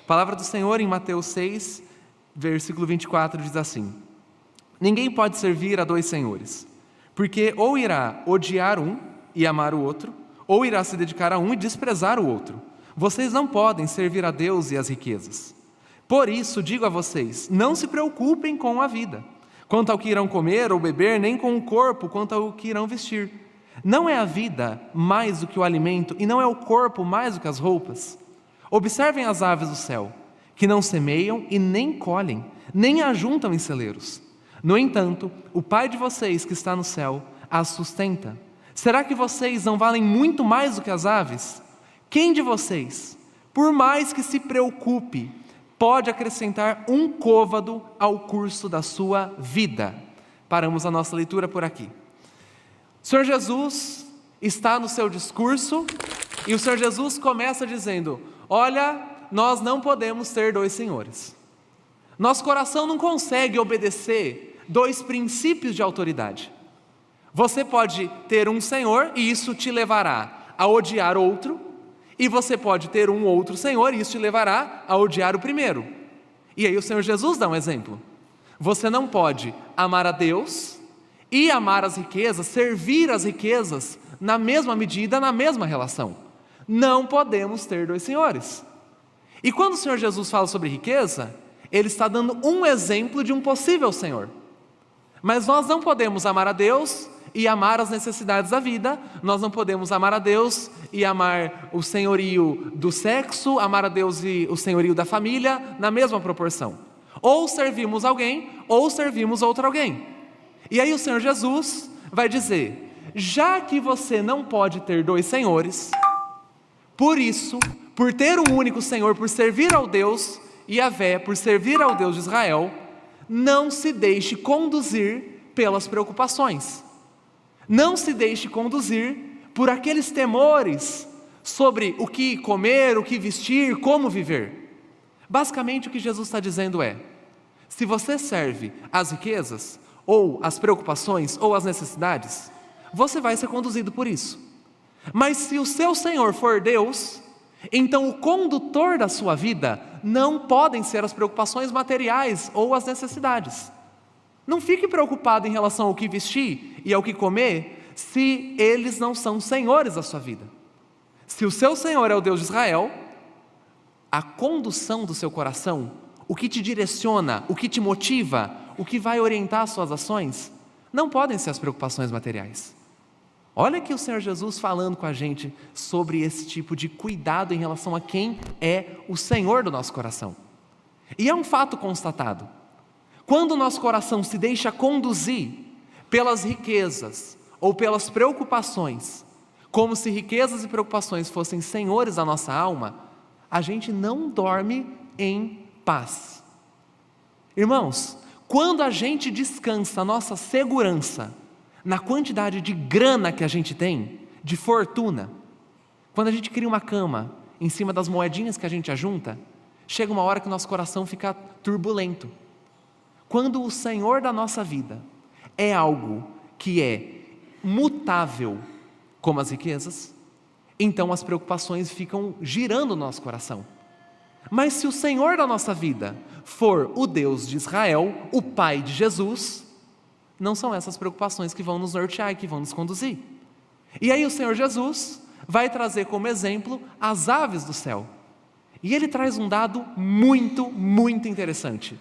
A palavra do Senhor em Mateus 6, versículo 24 diz assim: ninguém pode servir a dois senhores, porque ou irá odiar um e amar o outro, ou irá se dedicar a um e desprezar o outro. Vocês não podem servir a Deus e às riquezas. Por isso digo a vocês, não se preocupem com a vida, quanto ao que irão comer ou beber, nem com o corpo, quanto ao que irão vestir. Não é a vida mais do que o alimento, e não é o corpo mais do que as roupas? Observem as aves do céu, que não semeiam e nem colhem, nem ajuntam em celeiros. No entanto, o Pai de vocês que está no céu as sustenta. Será que vocês não valem muito mais do que as aves? Quem de vocês, por mais que se preocupe, pode acrescentar um côvado ao curso da sua vida? Paramos a nossa leitura por aqui. O Senhor Jesus está no seu discurso e o Senhor Jesus começa dizendo: olha, nós não podemos ter dois senhores. Nosso coração não consegue obedecer dois princípios de autoridade. Você pode ter um senhor e isso te levará a odiar outro, e você pode ter um outro senhor e isso te levará a odiar o primeiro. E aí o Senhor Jesus dá um exemplo. Você não pode amar a Deus e amar as riquezas, servir as riquezas na mesma medida, na mesma relação. Não podemos ter dois senhores. E quando o Senhor Jesus fala sobre riqueza, Ele está dando um exemplo de um possível senhor. Mas nós não podemos amar a Deus e amar as necessidades da vida. Nós não podemos amar a Deus e amar o senhorio do sexo, amar a Deus e o senhorio da família na mesma proporção. Ou servimos alguém, ou servimos outro alguém. E aí o Senhor Jesus vai dizer: já que você não pode ter dois senhores, por isso, por ter um único Senhor, por servir ao Deus Yahvé, por servir ao Deus de Israel, não se deixe conduzir pelas preocupações. Não se deixe conduzir por aqueles temores sobre o que comer, o que vestir, como viver. Basicamente o que Jesus está dizendo é: se você serve às riquezas, ou às preocupações, ou às necessidades, você vai ser conduzido por isso. Mas se o seu Senhor for Deus, então o condutor da sua vida não podem ser as preocupações materiais ou as necessidades. Não fique preocupado em relação ao que vestir e ao que comer, se eles não são senhores da sua vida. Se o seu Senhor é o Deus de Israel, a condução do seu coração, o que te direciona, o que te motiva, o que vai orientar as suas ações, não podem ser as preocupações materiais. Olha aqui o Senhor Jesus falando com a gente sobre esse tipo de cuidado em relação a quem é o Senhor do nosso coração. E é um fato constatado: quando o nosso coração se deixa conduzir pelas riquezas ou pelas preocupações, como se riquezas e preocupações fossem senhores da nossa alma, a gente não dorme em paz. Irmãos, quando a gente descansa a nossa segurança na quantidade de grana que a gente tem, de fortuna, quando a gente cria uma cama em cima das moedinhas que a gente ajunta, chega uma hora que o nosso coração fica turbulento. Quando o Senhor da nossa vida é algo que é mutável, como as riquezas, então as preocupações ficam girando no nosso coração. Mas se o Senhor da nossa vida for o Deus de Israel, o Pai de Jesus, não são essas preocupações que vão nos nortear e que vão nos conduzir. E aí o Senhor Jesus vai trazer como exemplo as aves do céu. E Ele traz um dado muito, muito interessante: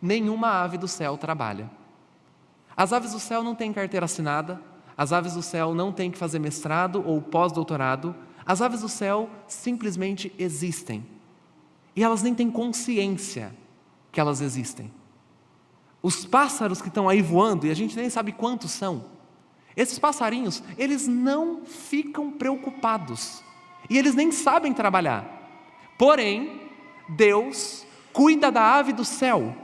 nenhuma ave do céu trabalha. As aves do céu não têm carteira assinada, as aves do céu não têm que fazer mestrado ou pós-doutorado, as aves do céu simplesmente existem. E elas nem têm consciência que elas existem. Os pássaros que estão aí voando, e a gente nem sabe quantos são, esses passarinhos, eles não ficam preocupados, e eles nem sabem trabalhar. Porém, Deus cuida da ave do céu.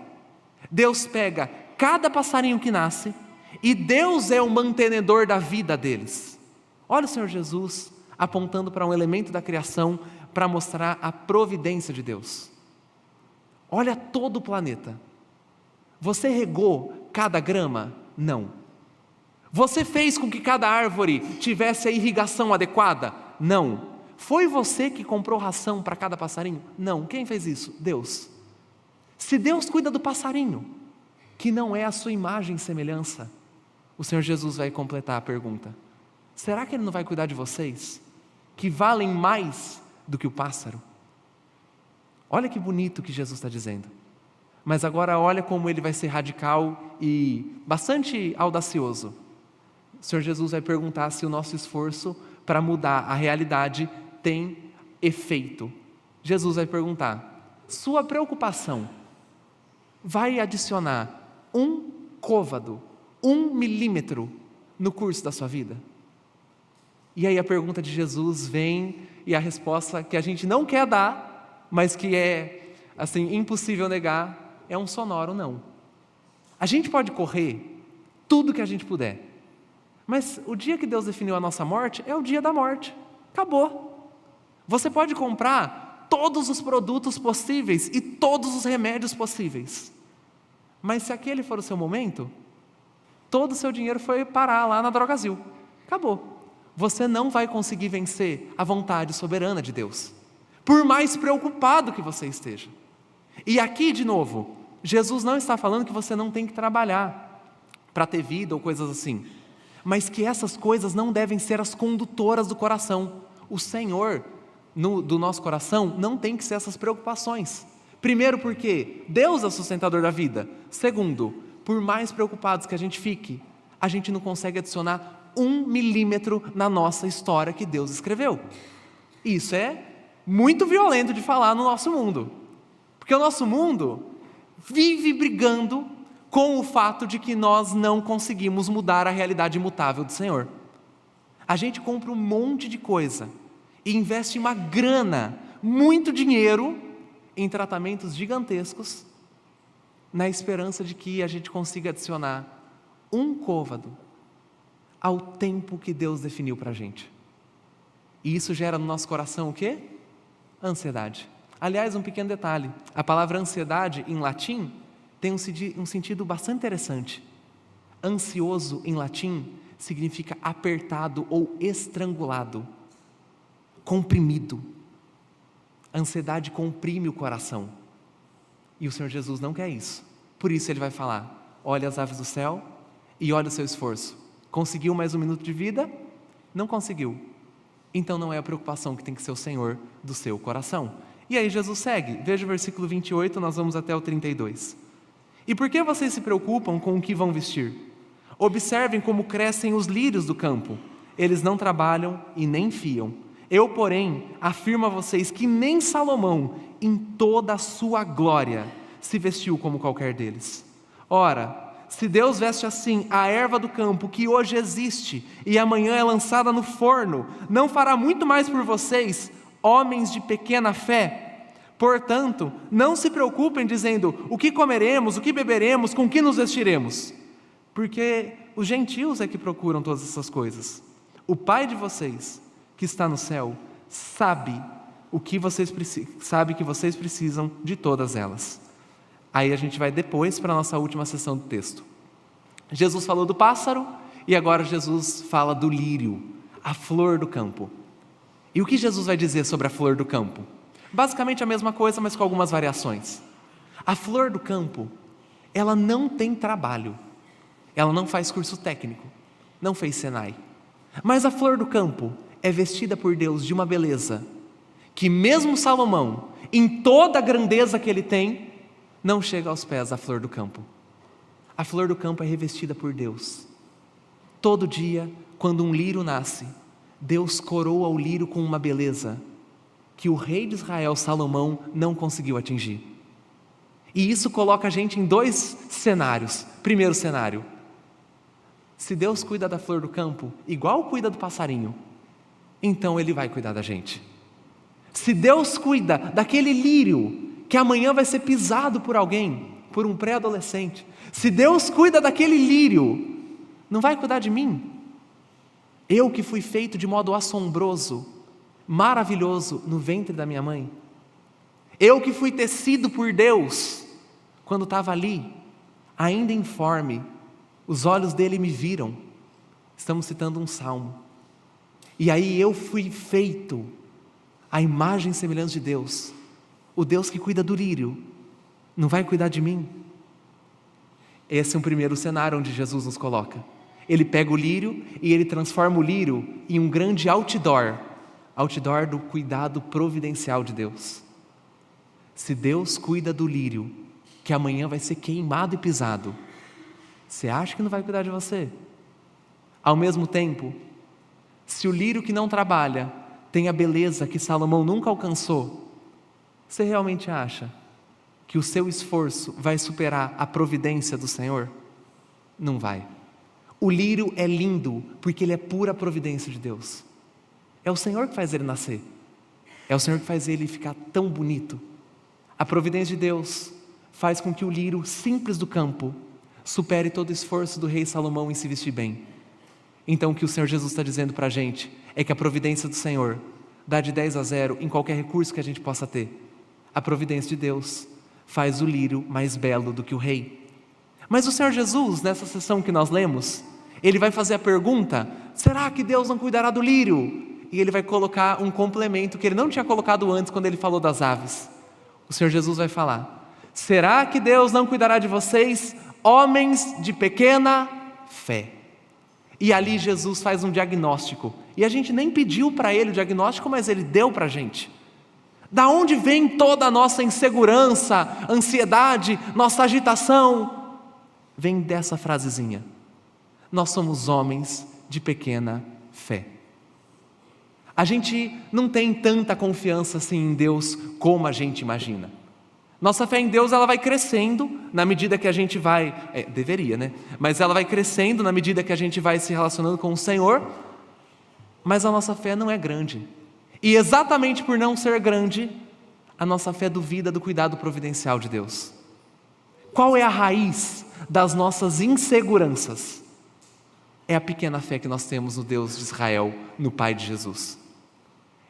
Deus pega cada passarinho que nasce, e Deus é o mantenedor da vida deles. Olha o Senhor Jesus apontando para um elemento da criação para mostrar a providência de Deus. Olha todo o planeta. Você regou cada grama? Não. Você fez com que cada árvore tivesse a irrigação adequada? Não. Foi você que comprou ração para cada passarinho? Não. Quem fez isso? Deus. Se Deus cuida do passarinho, que não é a sua imagem e semelhança, o Senhor Jesus vai completar a pergunta: será que Ele não vai cuidar de vocês, que valem mais do que o pássaro? Olha que bonito que Jesus está dizendo. Mas agora olha como Ele vai ser radical e bastante audacioso. O Senhor Jesus vai perguntar se o nosso esforço para mudar a realidade tem efeito. Jesus vai perguntar: sua preocupação vai adicionar 1 côvado, 1 milímetro no curso da sua vida? E aí a pergunta de Jesus vem, e a resposta que a gente não quer dar, mas que é assim impossível negar, é um sonoro não. A gente pode correr tudo que a gente puder, mas o dia que Deus definiu a nossa morte é o dia da morte. Acabou. Você pode comprar todos os produtos possíveis e todos os remédios possíveis, mas se aquele for o seu momento, todo o seu dinheiro foi parar lá na Drogazil. Acabou. Você não vai conseguir vencer a vontade soberana de Deus, por mais preocupado que você esteja. E aqui, de novo, Jesus não está falando que você não tem que trabalhar para ter vida ou coisas assim, mas que essas coisas não devem ser as condutoras do coração. O Senhor do nosso coração não tem que ser essas preocupações. Primeiro, porque Deus é o sustentador da vida. Segundo, por mais preocupados que a gente fique, a gente não consegue adicionar 1 milímetro na nossa história que Deus escreveu. Isso é muito violento de falar no nosso mundo, porque o nosso mundo vive brigando com o fato de que nós não conseguimos mudar a realidade imutável do Senhor. A gente compra um monte de coisa e investe uma grana, muito dinheiro, em tratamentos gigantescos, na esperança de que a gente consiga adicionar 1 côvado ao tempo que Deus definiu para a gente. E isso gera no nosso coração o quê? Ansiedade. Aliás, um pequeno detalhe: a palavra ansiedade em latim tem um sentido bastante interessante. Ansioso em latim significa apertado ou estrangulado, comprimido. A ansiedade comprime o coração. E o Senhor Jesus não quer isso. Por isso Ele vai falar: olha as aves do céu e olha o seu esforço. Conseguiu mais 1 minuto de vida? Não conseguiu. Então não é a preocupação que tem que ser o Senhor do seu coração. E aí Jesus segue. Veja o versículo 28, nós vamos até o 32. E por que vocês se preocupam com o que vão vestir? Observem como crescem os lírios do campo. Eles não trabalham e nem fiam. Eu, porém, afirmo a vocês que nem Salomão, em toda a sua glória, se vestiu como qualquer deles. Ora, se Deus veste assim a erva do campo, que hoje existe e amanhã é lançada no forno, não fará muito mais por vocês, homens de pequena fé? Portanto, não se preocupem dizendo: o que comeremos, o que beberemos, com que nos vestiremos? Porque os gentios é que procuram todas essas coisas. O Pai de vocês, que está no céu, sabe que vocês precisam de todas elas. Aí a gente vai depois para a nossa última sessão do texto. Jesus falou do pássaro e agora Jesus fala do lírio, a flor do campo. E o que Jesus vai dizer sobre a flor do campo? Basicamente a mesma coisa, mas com algumas variações. A flor do campo, ela não tem trabalho, ela não faz curso técnico, não fez Senai. Mas a flor do campo é vestida por Deus de uma beleza que mesmo Salomão, em toda a grandeza que ele tem, não chega aos pés da flor do campo. A flor do campo é revestida por Deus. Todo dia, quando um lírio nasce, Deus coroa o lírio com uma beleza que o rei de Israel, Salomão, não conseguiu atingir. E isso coloca a gente em 2 cenários. Primeiro cenário: se Deus cuida da flor do campo, igual cuida do passarinho, então Ele vai cuidar da gente. Se Deus cuida daquele lírio que amanhã vai ser pisado por alguém, por um pré-adolescente, se Deus cuida daquele lírio, não vai cuidar de mim? Eu que fui feito de modo assombroso, maravilhoso no ventre da minha mãe. Eu que fui tecido por Deus, quando estava ali, ainda informe, os olhos dele me viram. Estamos citando um salmo. E aí eu fui feito a imagem e semelhança de Deus, o Deus que cuida do lírio, não vai cuidar de mim? Esse é um primeiro cenário onde Jesus nos coloca. Ele pega o lírio e ele transforma o lírio em um grande outdoor do cuidado providencial de Deus. Se Deus cuida do lírio, que amanhã vai ser queimado e pisado, você acha que não vai cuidar de você? Ao mesmo tempo, se o lírio que não trabalha tem a beleza que Salomão nunca alcançou, você realmente acha que o seu esforço vai superar a providência do Senhor? Não vai. O lírio é lindo porque ele é pura providência de Deus. É o Senhor que faz ele nascer. É o Senhor que faz ele ficar tão bonito. A providência de Deus faz com que o lírio simples do campo supere todo o esforço do rei Salomão em se vestir bem. Então o que o Senhor Jesus está dizendo para a gente é que a providência do Senhor dá de 10-0 em qualquer recurso que a gente possa ter. A providência de Deus faz o lírio mais belo do que o rei. Mas o Senhor Jesus, nessa sessão que nós lemos, ele vai fazer a pergunta: será que Deus não cuidará do lírio? E ele vai colocar um complemento que ele não tinha colocado antes quando ele falou das aves. O Senhor Jesus vai falar: será que Deus não cuidará de vocês, homens de pequena fé? E ali Jesus faz um diagnóstico, e a gente nem pediu para ele o diagnóstico, mas ele deu para a gente. Da onde vem toda a nossa insegurança, ansiedade, nossa agitação? Vem dessa frasezinha: nós somos homens de pequena fé. A gente não tem tanta confiança assim em Deus como a gente imagina. Nossa fé em Deus, ela vai crescendo na medida que a gente vai, deveria, né? Mas ela vai crescendo na medida que a gente vai se relacionando com o Senhor, mas a nossa fé não é grande. E exatamente por não ser grande, a nossa fé duvida do cuidado providencial de Deus. Qual é a raiz das nossas inseguranças? É a pequena fé que nós temos no Deus de Israel, no Pai de Jesus.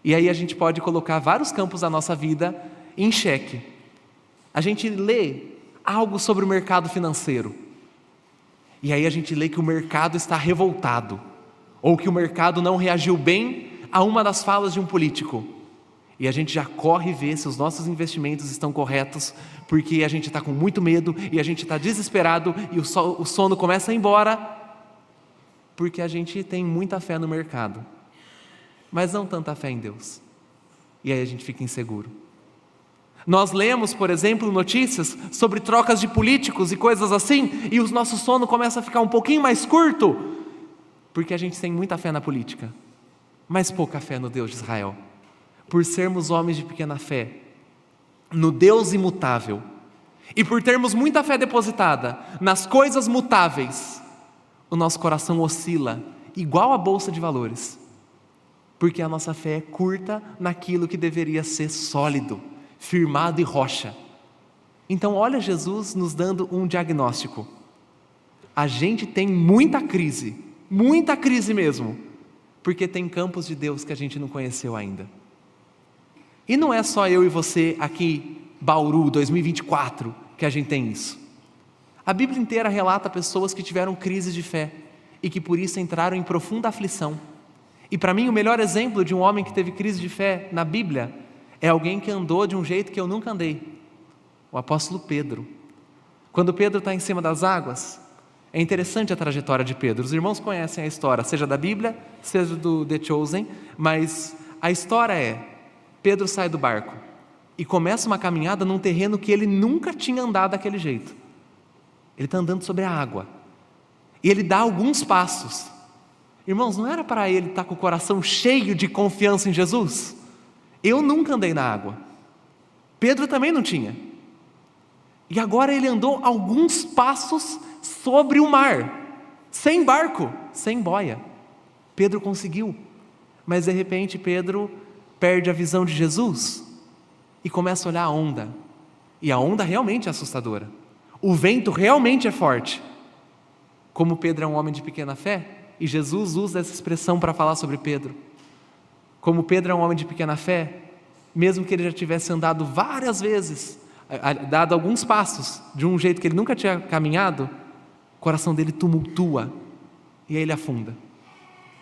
E aí a gente pode colocar vários campos da nossa vida em xeque. A gente lê algo sobre o mercado financeiro, e aí a gente lê que o mercado está revoltado, ou que o mercado não reagiu bem a uma das falas de um político, e a gente já corre ver se os nossos investimentos estão corretos, porque a gente está com muito medo, e a gente está desesperado, e o sono começa a ir embora, porque a gente tem muita fé no mercado, mas não tanta fé em Deus, e aí a gente fica inseguro. Nós lemos, por exemplo, notícias sobre trocas de políticos e coisas assim, e o nosso sono começa a ficar um pouquinho mais curto, porque a gente tem muita fé na política, mas pouca fé no Deus de Israel. Por sermos homens de pequena fé no Deus imutável, e por termos muita fé depositada nas coisas mutáveis, o nosso coração oscila igual a bolsa de valores, porque a nossa fé é curta naquilo que deveria ser sólido, firmado e rocha. Então olha Jesus nos dando um diagnóstico. A gente tem muita crise mesmo, porque tem campos de Deus que a gente não conheceu ainda. E não é só eu e você aqui, Bauru 2024, que a gente tem isso. A Bíblia inteira relata pessoas que tiveram crises de fé e que por isso entraram em profunda aflição. E para mim o melhor exemplo de um homem que teve crise de fé na Bíblia é alguém que andou de um jeito que eu nunca andei. O apóstolo Pedro. Quando Pedro está em cima das águas, é interessante a trajetória de Pedro. Os irmãos conhecem a história, seja da Bíblia, seja do The Chosen, mas a história é: Pedro sai do barco e começa uma caminhada num terreno que ele nunca tinha andado daquele jeito. Ele está andando sobre a água. E ele dá alguns passos. Irmãos, não era para ele estar com o coração cheio de confiança em Jesus? Eu nunca andei na água. Pedro também não tinha. E agora ele andou alguns passos sobre o mar, sem barco, sem boia. Pedro conseguiu. Mas de repente Pedro perde a visão de Jesus e começa a olhar a onda. E a onda realmente é assustadora. O vento realmente é forte. Como Pedro é um homem de pequena fé, e Jesus usa essa expressão para falar sobre Pedro. Como Pedro é um homem de pequena fé, mesmo que ele já tivesse andado várias vezes, dado alguns passos de um jeito que ele nunca tinha caminhado, o coração dele tumultua e aí ele afunda.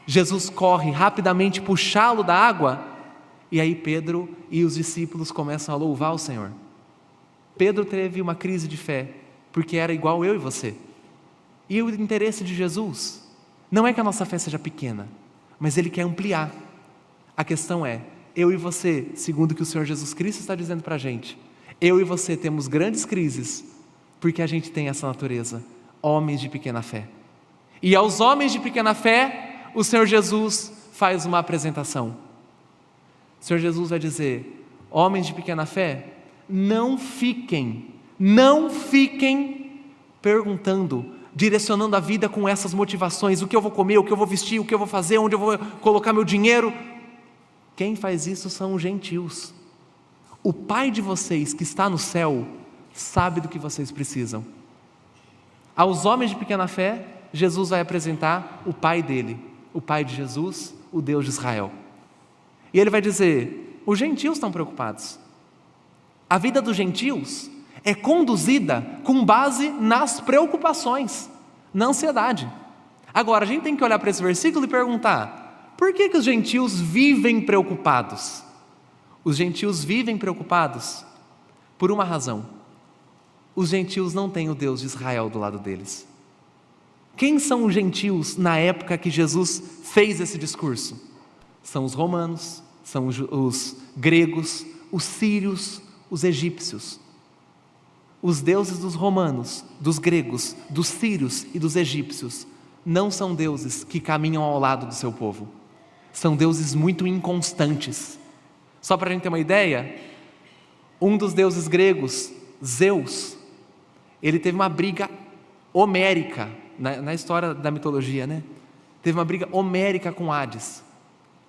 Jesus corre rapidamente puxá-lo da água E aí Pedro e os discípulos começam a louvar o Senhor. Pedro teve uma crise de fé, porque era igual eu e você. E o interesse de Jesus não é que a nossa fé seja pequena, mas Ele quer ampliar. A questão é, eu e você, segundo o que o Senhor Jesus Cristo está dizendo para a gente, eu e você temos grandes crises, porque a gente tem essa natureza, homens de pequena fé. E aos homens de pequena fé, o Senhor Jesus faz uma apresentação. O Senhor Jesus vai dizer, homens de pequena fé, não fiquem perguntando, direcionando a vida com essas motivações, o que eu vou comer, o que eu vou vestir, o que eu vou fazer, onde eu vou colocar meu dinheiro. Quem faz isso são os gentios. O Pai de vocês que está no céu sabe do que vocês precisam. Aos homens de pequena fé, Jesus vai apresentar o Pai dele, o Pai de Jesus, o Deus de Israel. E ele vai dizer, os gentios estão preocupados. A vida dos gentios é conduzida com base nas preocupações, na ansiedade. Agora, a gente tem que olhar para esse versículo e perguntar, por que os gentios vivem preocupados? Os gentios vivem preocupados por uma razão. Os gentios não têm o Deus de Israel do lado deles. Quem são os gentios na época que Jesus fez esse discurso? São os romanos, são os gregos, os sírios, os egípcios. Os deuses dos romanos, dos gregos, dos sírios e dos egípcios não são deuses que caminham ao lado do seu povo. São deuses muito inconstantes. Só para a gente ter uma ideia, um dos deuses gregos, Zeus, ele teve uma briga homérica, na história da mitologia, né? Teve uma briga homérica com Hades.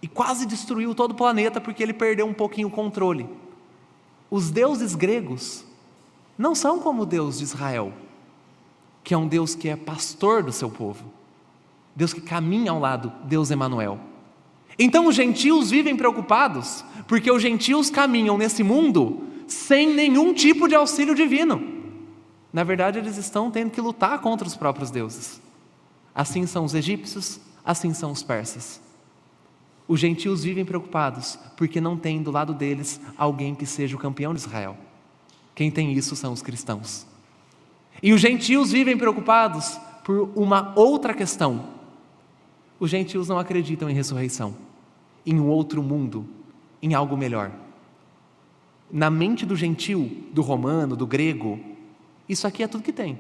E quase destruiu todo o planeta porque ele perdeu um pouquinho o controle. Os deuses gregos não são como o Deus de Israel, que é um Deus que é pastor do seu povo. Deus que caminha ao lado, Deus Emanuel. Então os gentios vivem preocupados, porque os gentios caminham nesse mundo sem nenhum tipo de auxílio divino. Na verdade, eles estão tendo que lutar contra os próprios deuses. Assim são os egípcios, assim são os persas. Os gentios vivem preocupados, porque não tem do lado deles alguém que seja o campeão de Israel. Quem tem isso são os cristãos. E os gentios vivem preocupados por uma outra questão. Os gentios não acreditam em ressurreição, em um outro mundo, em algo melhor. Na mente do gentio, do romano, do grego, isso aqui é tudo que tem.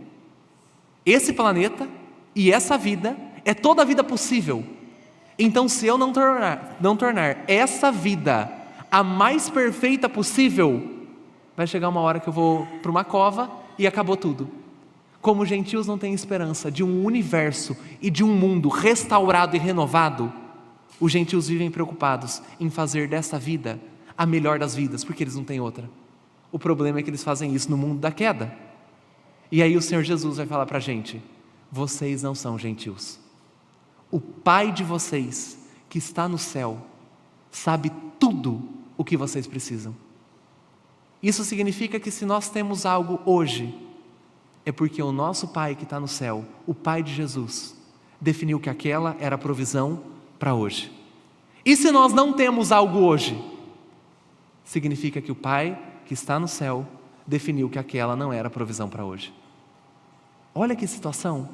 Esse planeta e essa vida é toda a vida possível. Então, se eu não tornar essa vida a mais perfeita possível, vai chegar uma hora que eu vou para uma cova e acabou tudo. Como os gentios não têm esperança de um universo e de um mundo restaurado e renovado, os gentios vivem preocupados em fazer dessa vida a melhor das vidas, porque eles não têm outra. O problema é que eles fazem isso no mundo da queda. E aí o Senhor Jesus vai falar para a gente, vocês não são gentios. O Pai de vocês, que está no céu, sabe tudo o que vocês precisam. Isso significa que se nós temos algo hoje, é porque o nosso Pai que está no céu, o Pai de Jesus, definiu que aquela era a provisão para hoje. E se nós não temos algo hoje, significa que o Pai que está no céu definiu que aquela não era a provisão para hoje. Olha que situação.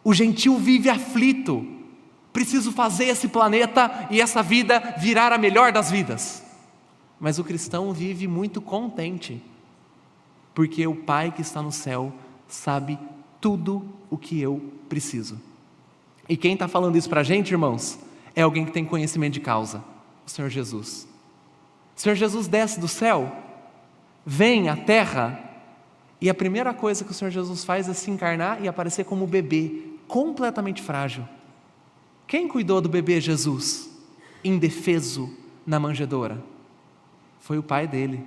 O gentio vive aflito. Preciso fazer esse planeta e essa vida virar a melhor das vidas. Mas o cristão vive muito contente, porque o Pai que está no céu sabe tudo o que eu preciso. E quem está falando isso para a gente, irmãos, é alguém que tem conhecimento de causa, o Senhor Jesus. O Senhor Jesus desce do céu, vem à terra, e a primeira coisa que o Senhor Jesus faz é se encarnar e aparecer como bebê, completamente frágil. Quem cuidou do bebê Jesus, indefeso, na manjedoura? Foi o Pai dele,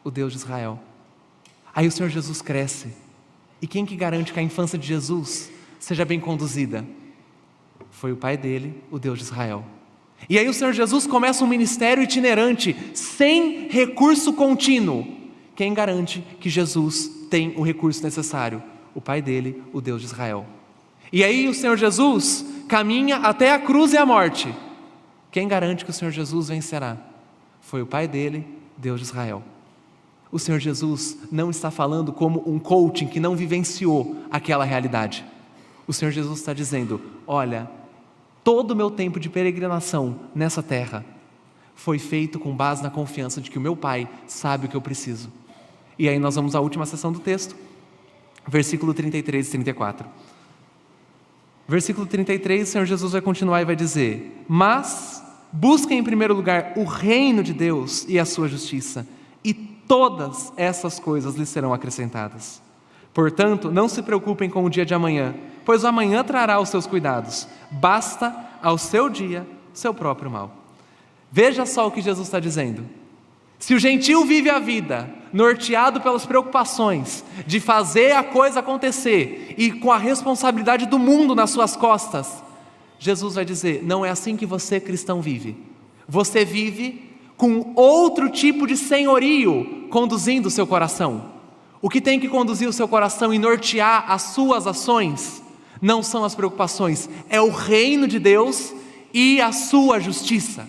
o Deus de Israel. Aí o Senhor Jesus cresce. E quem que garante que a infância de Jesus seja bem conduzida? Foi o Pai dele, o Deus de Israel. E aí o Senhor Jesus começa um ministério itinerante, sem recurso contínuo. Quem garante que Jesus tem o recurso necessário? O Pai dele, o Deus de Israel. E aí o Senhor Jesus caminha até a cruz e a morte. Quem garante que o Senhor Jesus vencerá? foi o pai dele, Deus de Israel. O Senhor Jesus não está falando como um coaching que não vivenciou aquela realidade. O Senhor Jesus está dizendo: olha, todo o meu tempo de peregrinação nessa terra foi feito com base na confiança de que o meu Pai sabe o que eu preciso. E aí nós vamos à última seção do texto, versículo 33 e 34. Versículo 33, o Senhor Jesus vai continuar e vai dizer: mas busquem em primeiro lugar o reino de Deus e a sua justiça, e todas essas coisas lhes serão acrescentadas. Portanto, não se preocupem com o dia de amanhã, pois o amanhã trará os seus cuidados. Basta ao seu dia seu próprio mal. Veja só o que Jesus está dizendo. Se o gentio vive a vida norteado pelas preocupações de fazer a coisa acontecer e com a responsabilidade do mundo nas suas costas, Jesus vai dizer: não é assim que você, cristão, vive. Você vive com outro tipo de senhorio conduzindo o seu coração. O que tem que conduzir o seu coração e nortear as suas ações não são as preocupações, é o reino de Deus e a sua justiça.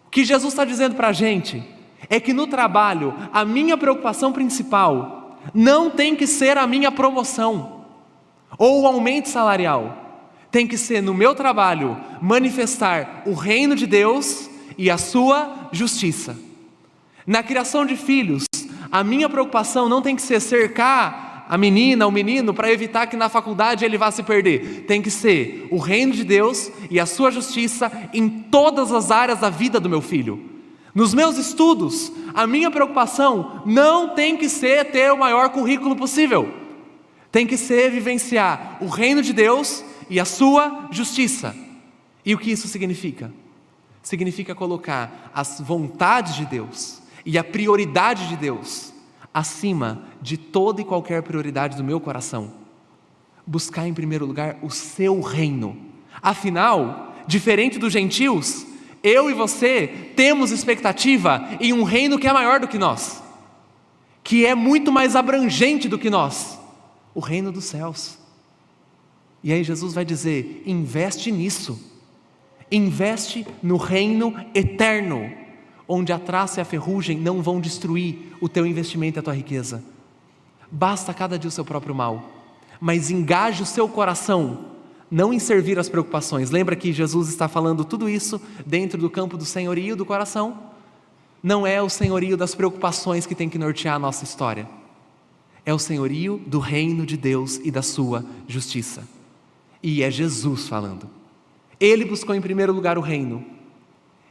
O que Jesus está dizendo para a gente é que no trabalho, a minha preocupação principal não tem que ser a minha promoção ou o aumento salarial. Tem que ser no meu trabalho manifestar o reino de Deus e a sua justiça. Na criação de filhos, a minha preocupação não tem que ser cercar a menina, o menino, para evitar que na faculdade ele vá se perder. Tem que ser o reino de Deus e a sua justiça em todas as áreas da vida do meu filho. Nos meus estudos, a minha preocupação não tem que ser ter o maior currículo possível. Tem que ser vivenciar o reino de Deus e a sua justiça. E o que isso significa? Significa colocar as vontades de Deus e a prioridade de Deus acima de toda e qualquer prioridade do meu coração. Buscar em primeiro lugar o seu reino. Afinal, diferente dos gentios, eu e você temos expectativa em um reino que é maior do que nós, que é muito mais abrangente do que nós, o reino dos céus. E aí Jesus vai dizer: investe nisso, investe no reino eterno, onde a traça e a ferrugem não vão destruir o teu investimento e a tua riqueza. Basta cada dia o seu próprio mal, mas engaje o seu coração não em servir as preocupações. Lembra que Jesus está falando tudo isso dentro do campo do senhorio do coração? Não é o senhorio das preocupações que tem que nortear a nossa história. É o senhorio do reino de Deus e da sua justiça. E é Jesus falando. Ele buscou em primeiro lugar o reino,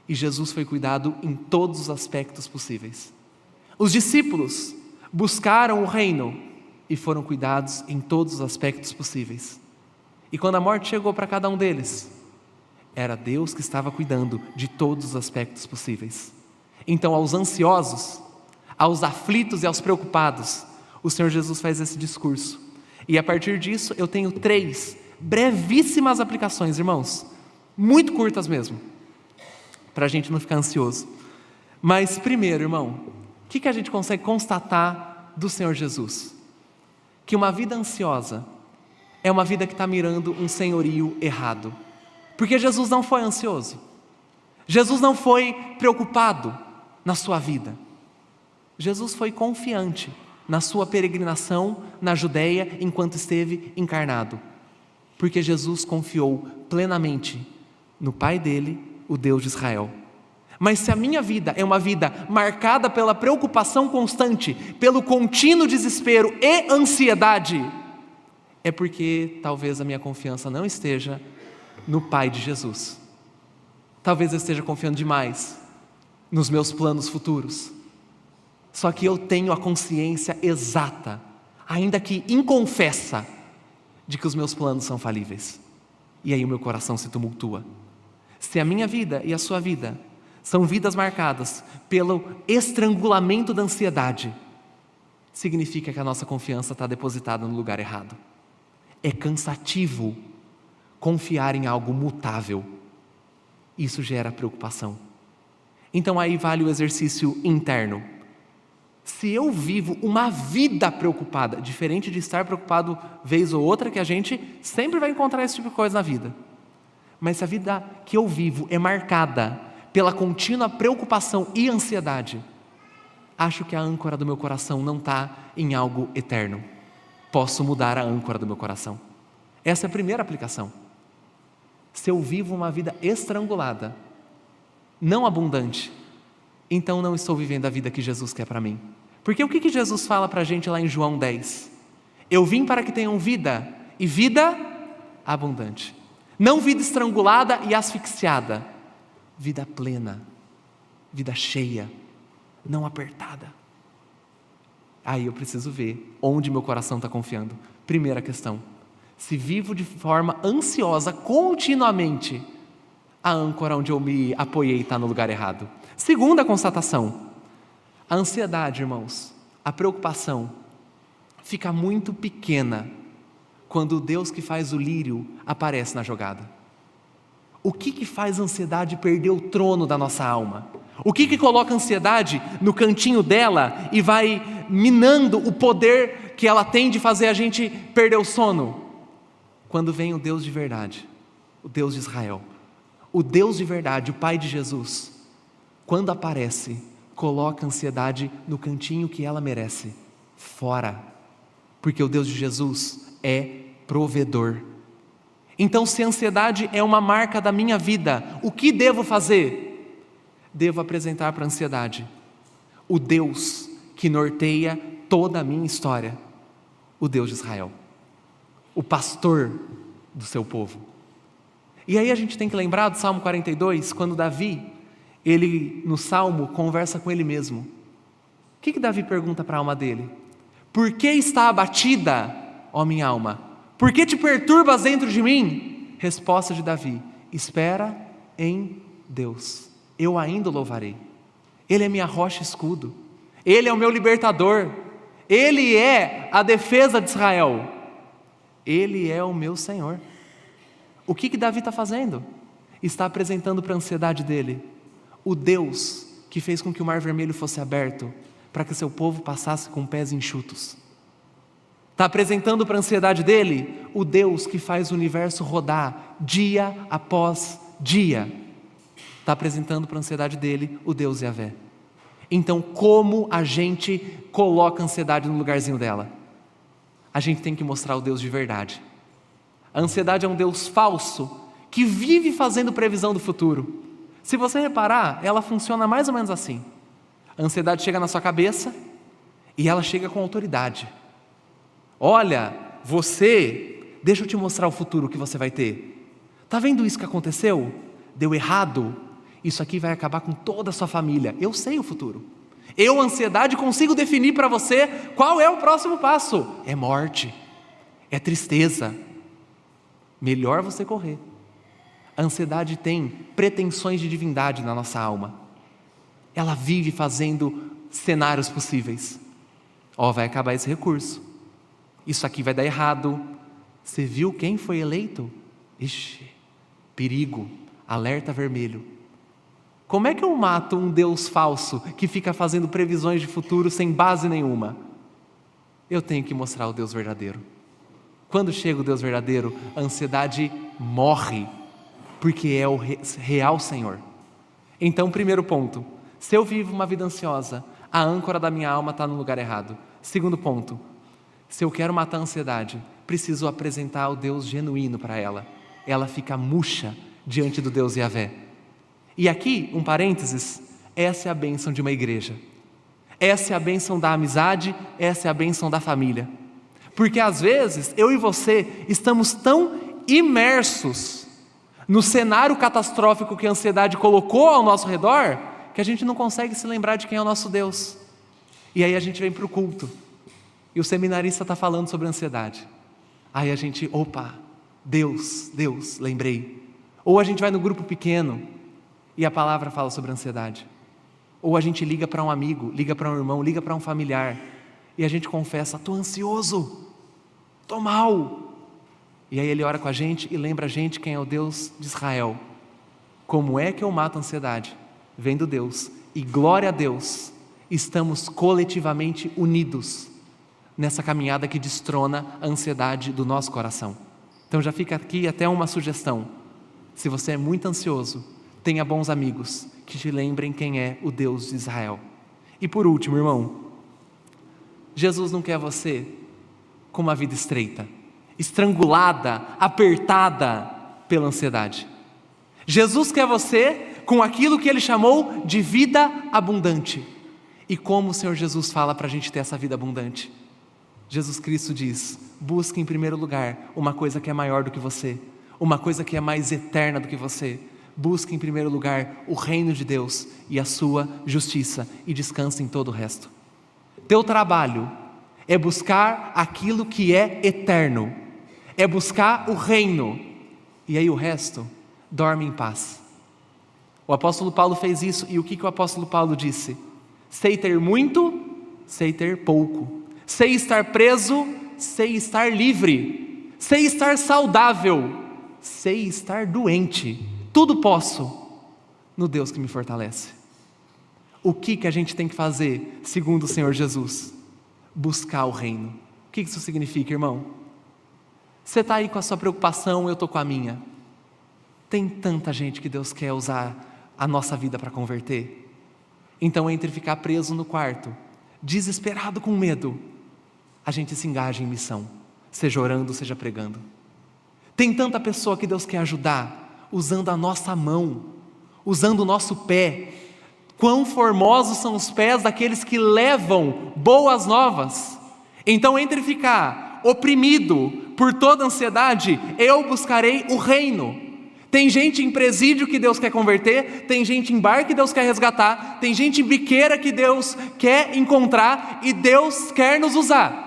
e Jesus foi cuidado em todos os aspectos possíveis. Os discípulos buscaram o reino e foram cuidados em todos os aspectos possíveis. E quando a morte chegou para cada um deles, era Deus que estava cuidando de todos os aspectos possíveis. Então, aos ansiosos, aos aflitos e aos preocupados, o Senhor Jesus faz esse discurso. E a partir disso, eu tenho 3 brevíssimas aplicações, irmãos, muito curtas mesmo, para a gente não ficar ansioso. Mas primeiro, irmão, o que a gente consegue constatar do Senhor Jesus? Que uma vida ansiosa é uma vida que está mirando um senhorio errado. Porque Jesus não foi ansioso. Jesus não foi preocupado na sua vida. Jesus foi confiante na sua peregrinação na Judeia enquanto esteve encarnado. Porque Jesus confiou plenamente no Pai dele, o Deus de Israel. Mas se a minha vida é uma vida marcada pela preocupação constante, pelo contínuo desespero e ansiedade, é porque talvez a minha confiança não esteja no Pai de Jesus. Talvez eu esteja confiando demais nos meus planos futuros. Só que eu tenho a consciência exata, ainda que inconfessa, de que os meus planos são falíveis. E aí o meu coração se tumultua. Se a minha vida e a sua vida são vidas marcadas pelo estrangulamento da ansiedade, significa que a nossa confiança está depositada no lugar errado. É cansativo confiar em algo mutável. Isso gera preocupação. Então aí vale o exercício interno. Se eu vivo uma vida preocupada, diferente de estar preocupado vez ou outra, que a gente sempre vai encontrar esse tipo de coisa na vida. Mas se a vida que eu vivo é marcada pela contínua preocupação e ansiedade, acho que a âncora do meu coração não está em algo eterno. Posso mudar a âncora do meu coração. Essa é a primeira aplicação. Se eu vivo uma vida estrangulada, não abundante, então não estou vivendo a vida que Jesus quer para mim. Porque o que Jesus fala para a gente lá em João 10? Eu vim para que tenham vida, e vida abundante. Não vida estrangulada e asfixiada, vida plena, vida cheia, não apertada. Aí eu preciso ver onde meu coração está confiando. Primeira questão: se vivo de forma ansiosa continuamente, a âncora onde eu me apoiei está no lugar errado. Segunda constatação: a ansiedade, irmãos, a preocupação fica muito pequena quando o Deus que faz o lírio aparece na jogada. O que faz a ansiedade perder o trono da nossa alma? O que coloca a ansiedade no cantinho dela e vai minando o poder que ela tem de fazer a gente perder o sono? Quando vem o Deus de verdade, o Deus de Israel, o Deus de verdade, o Pai de Jesus, quando aparece, coloca a ansiedade no cantinho que ela merece, fora, porque o Deus de Jesus é provedor. Então, se a ansiedade é uma marca da minha vida, o que devo fazer? Devo apresentar para a ansiedade o Deus que norteia toda a minha história, o Deus de Israel, o pastor do seu povo. E aí a gente tem que lembrar do Salmo 42, quando Davi, ele no Salmo conversa com ele mesmo. O que Davi pergunta para a alma dele? Por que está abatida, ó minha alma? Por que te perturbas dentro de mim? Resposta de Davi: espera em Deus, eu ainda o louvarei. Ele é minha rocha e escudo, Ele é o meu libertador, Ele é a defesa de Israel, Ele é o meu Senhor. O que Davi está fazendo? Está apresentando para a ansiedade dele o Deus que fez com que o Mar Vermelho fosse aberto para que seu povo passasse com pés enxutos. Está apresentando para a ansiedade dele o Deus que faz o universo rodar dia após dia. Está apresentando para a ansiedade dele o Deus Yahvé. Então, como a gente coloca a ansiedade no lugarzinho dela? A gente tem que mostrar o Deus de verdade. A ansiedade é um Deus falso que vive fazendo previsão do futuro. Se você reparar, ela funciona mais ou menos assim. A ansiedade chega na sua cabeça e ela chega com autoridade. Olha, deixa eu te mostrar o futuro que você vai ter. Está vendo isso que aconteceu? Deu errado. Isso aqui vai acabar com toda a sua família. Eu sei o futuro. Eu, ansiedade, consigo definir para você qual é o próximo passo. É morte, é tristeza. Melhor você correr. A ansiedade tem pretensões de divindade na nossa alma. Ela vive fazendo cenários possíveis. Vai acabar esse recurso. Isso aqui vai dar errado. Você viu quem foi eleito? Ixi, perigo, alerta vermelho. Como é que eu mato um Deus falso que fica fazendo previsões de futuro sem base nenhuma? Eu tenho que mostrar o Deus verdadeiro. Quando chega o Deus verdadeiro, a ansiedade morre, porque é o real Senhor. Então, primeiro ponto: se eu vivo uma vida ansiosa, a âncora da minha alma está no lugar errado. Segundo ponto: se eu quero matar a ansiedade, preciso apresentar o Deus genuíno para ela. Ela fica murcha diante do Deus Yahvé. E aqui, um parênteses, essa é a bênção de uma igreja. Essa é a bênção da amizade, essa é a bênção da família. Porque às vezes, eu e você estamos tão imersos no cenário catastrófico que a ansiedade colocou ao nosso redor, que a gente não consegue se lembrar de quem é o nosso Deus. E aí a gente vem para o culto, e o seminarista está falando sobre ansiedade. Aí a gente, Deus, lembrei. Ou a gente vai no grupo pequeno, e a palavra fala sobre ansiedade. Ou a gente liga para um amigo, liga para um irmão, liga para um familiar, e a gente confessa: estou ansioso, estou mal. E aí ele ora com a gente e lembra a gente quem é o Deus de Israel. Como é que eu mato a ansiedade? Vendo Deus. E glória a Deus, estamos coletivamente unidos nessa caminhada que destrona a ansiedade do nosso coração. Então já fica aqui até uma sugestão: se você é muito ansioso, tenha bons amigos que te lembrem quem é o Deus de Israel. E por último, irmão, Jesus não quer você com uma vida estreita, estrangulada, apertada pela ansiedade. Jesus quer você com aquilo que Ele chamou de vida abundante. E como o Senhor Jesus fala para a gente ter essa vida abundante? Jesus Cristo diz: busque em primeiro lugar uma coisa que é maior do que você, uma coisa que é mais eterna do que você. Busque em primeiro lugar o reino de Deus e a sua justiça, e descanse em todo o resto. Teu trabalho é buscar aquilo que é eterno, é buscar o reino, e aí o resto, dorme em paz. O apóstolo Paulo fez isso, e o que o apóstolo Paulo disse? Sei ter muito, sei ter pouco. Sei estar preso, sei estar livre. Sei estar saudável, sei estar doente. Tudo posso no Deus que me fortalece. O que a gente tem que fazer, segundo o Senhor Jesus? Buscar o reino. O que isso significa, irmão? Você está aí com a sua preocupação, eu estou com a minha. Tem tanta gente que Deus quer usar a nossa vida para converter. Então, entre ficar preso no quarto, desesperado com medo, a gente se engaja em missão, seja orando, seja pregando. Tem tanta pessoa que Deus quer ajudar, usando a nossa mão, usando o nosso pé. Quão formosos são os pés daqueles que levam boas novas. Então, entre ficar oprimido por toda ansiedade, eu buscarei o reino. Tem gente em presídio que Deus quer converter, tem gente em bar que Deus quer resgatar, tem gente em biqueira que Deus quer encontrar, e Deus quer nos usar.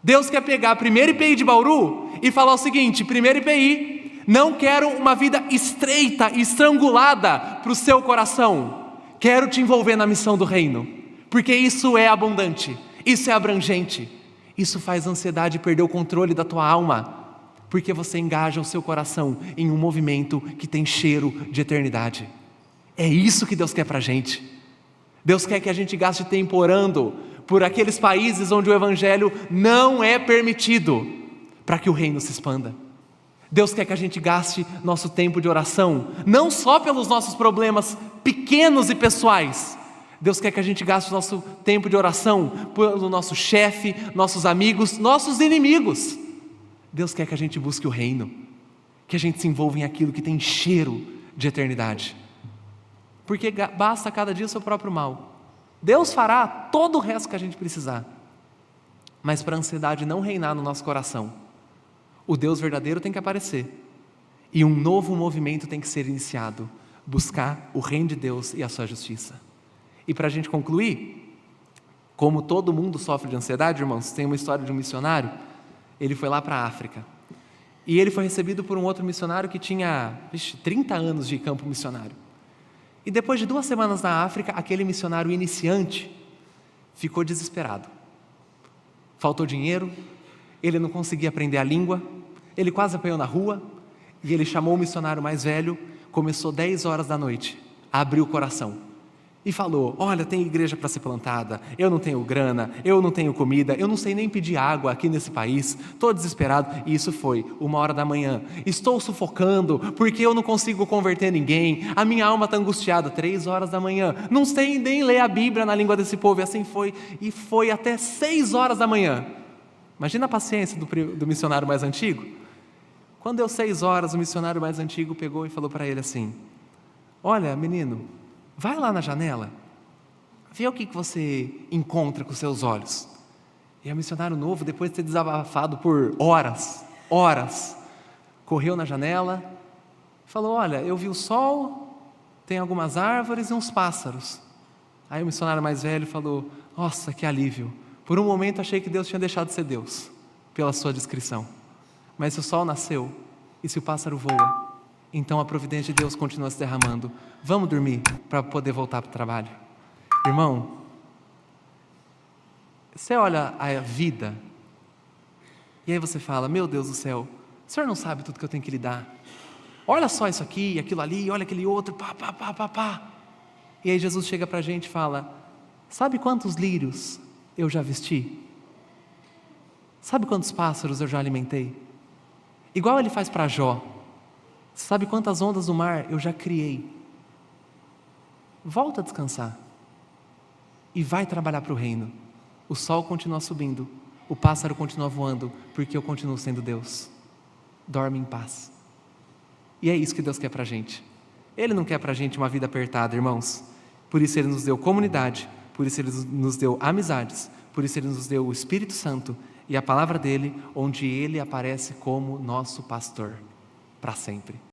Deus quer pegar a primeira IPI de Bauru e falar o seguinte: primeira IPI, não quero uma vida estreita, estrangulada para o seu coração, quero te envolver na missão do reino, porque isso é abundante, isso é abrangente, isso faz a ansiedade perder o controle da tua alma, porque você engaja o seu coração em um movimento que tem cheiro de eternidade. É isso que Deus quer para a gente. Deus quer que a gente gaste tempo orando por aqueles países onde o evangelho não é permitido, para que o reino se expanda. Deus quer que a gente gaste nosso tempo de oração, não só pelos nossos problemas pequenos e pessoais. Deus quer que a gente gaste nosso tempo de oração pelo nosso chefe, nossos amigos, nossos inimigos. Deus quer que a gente busque o reino, que a gente se envolva em aquilo que tem cheiro de eternidade, porque basta cada dia o seu próprio mal. Deus fará todo o resto que a gente precisar, mas para a ansiedade não reinar no nosso coração, o Deus verdadeiro tem que aparecer, e um novo movimento tem que ser iniciado, buscar o reino de Deus e a sua justiça. E para a gente concluir, como todo mundo sofre de ansiedade, irmãos, tem uma história de um missionário. Ele foi lá para a África, e ele foi recebido por um outro missionário que tinha 30 anos de campo missionário. E depois de 2 semanas na África, aquele missionário iniciante ficou desesperado. Faltou dinheiro, ele não conseguia aprender a língua, ele quase apanhou na rua, e ele chamou o missionário mais velho, começou 10 horas da noite, abriu o coração e falou: olha, tem igreja para ser plantada, eu não tenho grana, eu não tenho comida, eu não sei nem pedir água aqui nesse país, estou desesperado. E isso foi 1h da manhã, estou sufocando porque eu não consigo converter ninguém, a minha alma está angustiada. 3h da manhã, não sei nem ler a Bíblia na língua desse povo. E assim foi, e foi até 6h da manhã. Imagina a paciência do missionário mais antigo. Quando deu 6h, o missionário mais antigo pegou e falou para ele assim: olha, menino, vai lá na janela, vê o que você encontra com seus olhos. E o missionário novo, depois de ter desabafado por horas, correu na janela, falou: olha, eu vi o sol, tem algumas árvores e uns pássaros. Aí o missionário mais velho falou: nossa, que alívio, por um momento achei que Deus tinha deixado de ser Deus, pela sua descrição. Mas se o sol nasceu, e se o pássaro voa, então a providência de Deus continua se derramando. Vamos dormir para poder voltar para o trabalho. Irmão, você olha a vida e aí você fala: meu Deus do céu, o Senhor não sabe tudo que eu tenho que lidar. Olha só isso aqui, aquilo ali, olha aquele outro, pá. E aí Jesus chega para a gente e fala: sabe quantos lírios eu já vesti? Sabe quantos pássaros eu já alimentei? Igual ele faz para Jó. Sabe quantas ondas do mar eu já criei? volta a descansar e vai trabalhar para o reino. O sol continua subindo, o pássaro continua voando, porque eu continuo sendo Deus. Dorme em paz. E é isso que Deus quer para a gente. Ele não quer para a gente uma vida apertada, irmãos. Por isso Ele nos deu comunidade, por isso Ele nos deu amizades, por isso Ele nos deu o Espírito Santo e a palavra dEle, onde Ele aparece como nosso pastor, para sempre.